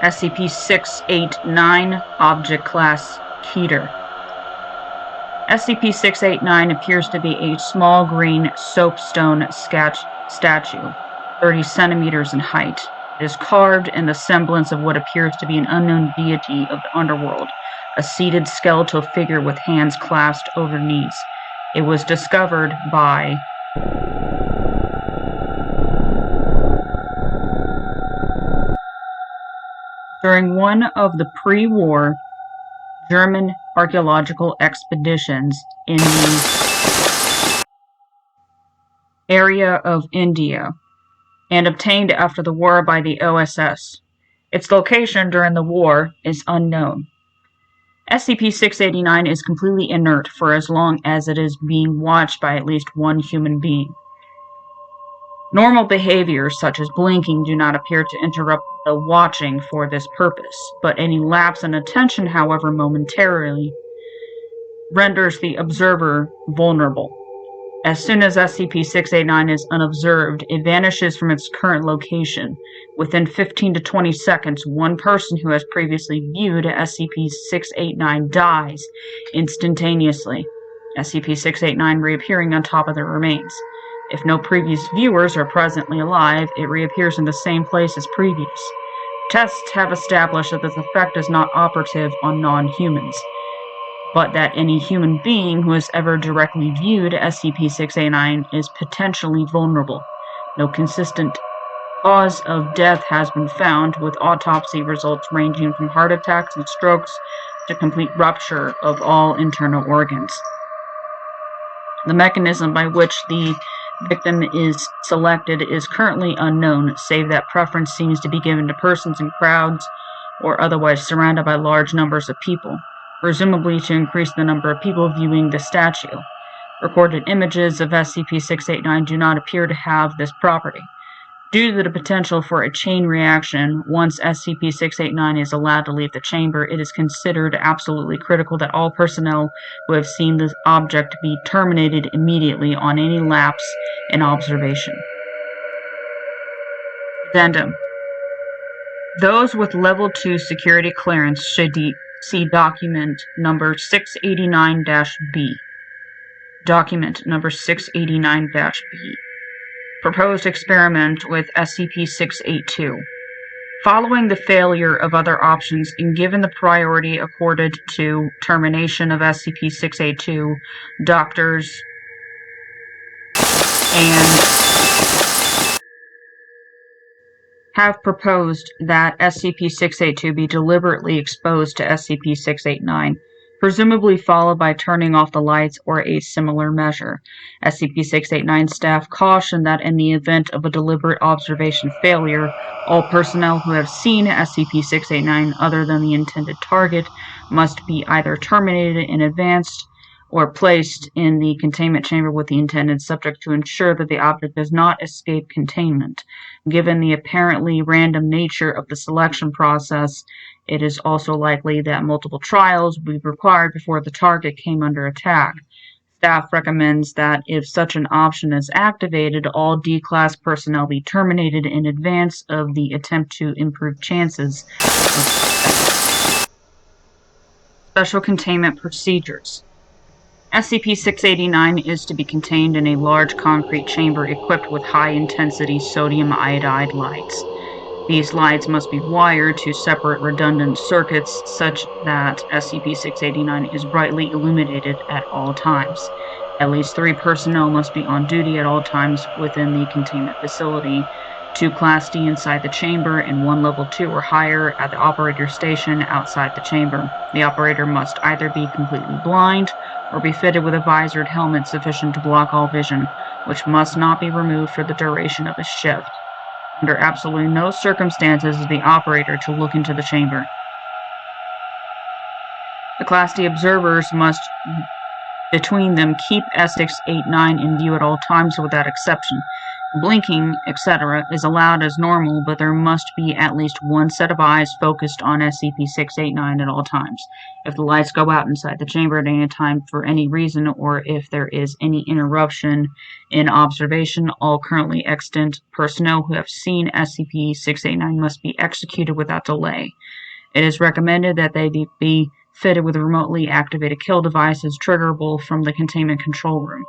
SCP-689, Object Class Keter. SCP-689 appears to be a small green soapstone statue, 30 centimeters in height. It is carved in the semblance of what appears to be an unknown deity of the underworld, a seated skeletal figure with hands clasped over knees. It was discovered by during one of the pre-war German archaeological expeditions in the area of India, and obtained after the war by the OSS. Its location during the war is unknown. SCP-689 is completely inert for as long as it is being watched by at least one human being. Normal behaviors such as blinking do not appear to interrupt the watching for this purpose, but any lapse in attention, however momentarily, renders the observer vulnerable. As soon as SCP-689 is unobserved, it vanishes from its current location. Within 15 to 20 seconds, one person who has previously viewed SCP-689 dies instantaneously, SCP-689 reappearing on top of their remains. If no previous viewers are presently alive, it reappears in the same place as previous. Tests have established that this effect is not operative on non-humans, but that any human being who has ever directly viewed SCP-689 is potentially vulnerable. No consistent cause of death has been found, with autopsy results ranging from heart attacks and strokes to complete rupture of all internal organs. The mechanism by which the victim is selected is currently unknown, save that preference seems to be given to persons in crowds or otherwise surrounded by large numbers of people, presumably to increase the number of people viewing the statue. Recorded images of SCP-689 do not appear to have this property. Due to the potential for a chain reaction, once SCP-689 is allowed to leave the chamber, it is considered absolutely critical that all personnel who have seen this object be terminated immediately on any lapse in observation. Addendum. Those with Level 2 security clearance should see document number 689-B. Document number 689-B. Proposed experiment with SCP-682. Following the failure of other options and given the priority accorded to termination of SCP-682, doctors and have proposed that SCP-682 be deliberately exposed to SCP-689, presumably followed by turning off the lights or a similar measure. SCP-689 staff caution that in the event of a deliberate observation failure, all personnel who have seen SCP-689 other than the intended target must be either terminated in advance or placed in the containment chamber with the intended subject to ensure that the object does not escape containment. Given the apparently random nature of the selection process, it is also likely that multiple trials will be required before the target came under attack. Staff recommends that if such an option is activated, all D-Class personnel be terminated in advance of the attempt to improve chances of success. Special containment procedures. SCP-689 is to be contained in a large concrete chamber equipped with high-intensity sodium iodide lights. These lights must be wired to separate redundant circuits such that SCP-689 is brightly illuminated at all times. At least 3 personnel must be on duty at all times within the containment facility, 2 Class D inside the chamber and 1 Level 2 or higher at the operator station outside the chamber. The operator must either be completely blind or be fitted with a visored helmet sufficient to block all vision, which must not be removed for the duration of a shift. Under absolutely no circumstances is the operator to look into the chamber. The Class D observers must, between them, keep SCP-689 in view at all times without exception. Blinking, etc., is allowed as normal, but there must be at least one set of eyes focused on SCP-689 at all times. If the lights go out inside the chamber at any time for any reason, or if there is any interruption in observation, all currently extant personnel who have seen SCP-689 must be executed without delay. It is recommended that they be fitted with remotely activated kill devices triggerable from the containment control room.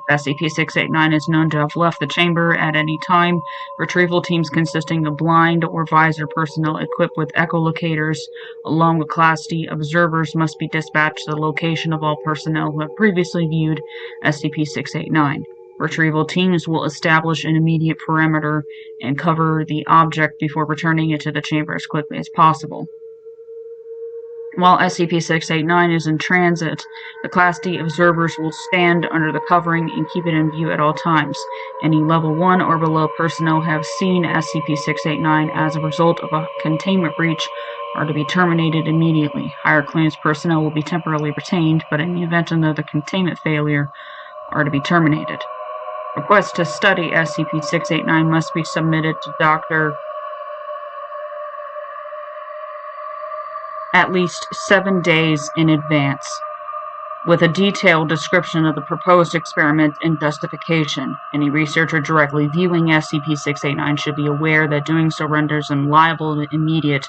If SCP-689 is known to have left the chamber at any time, retrieval teams consisting of blind or visor personnel equipped with echolocators, along with Class D observers, must be dispatched to the location of all personnel who have previously viewed SCP-689. Retrieval teams will establish an immediate perimeter and cover the object before returning it to the chamber as quickly as possible. While SCP-689 is in transit, the Class D observers will stand under the covering and keep it in view at all times. Any Level 1 or below personnel who have seen SCP-689 as a result of a containment breach are to be terminated immediately. Higher clearance personnel will be temporarily retained, but in the event of the containment failure, are to be terminated. Requests to study SCP-689 must be submitted to Dr. at least 7 days in advance, with a detailed description of the proposed experiment and justification. Any researcher directly viewing SCP-689 should be aware that doing so renders them liable to immediate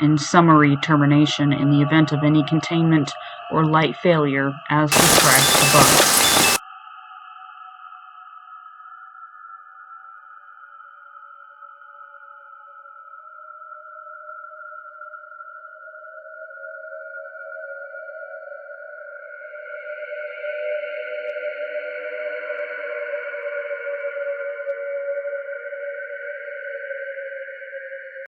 and summary termination in the event of any containment or light failure as described above.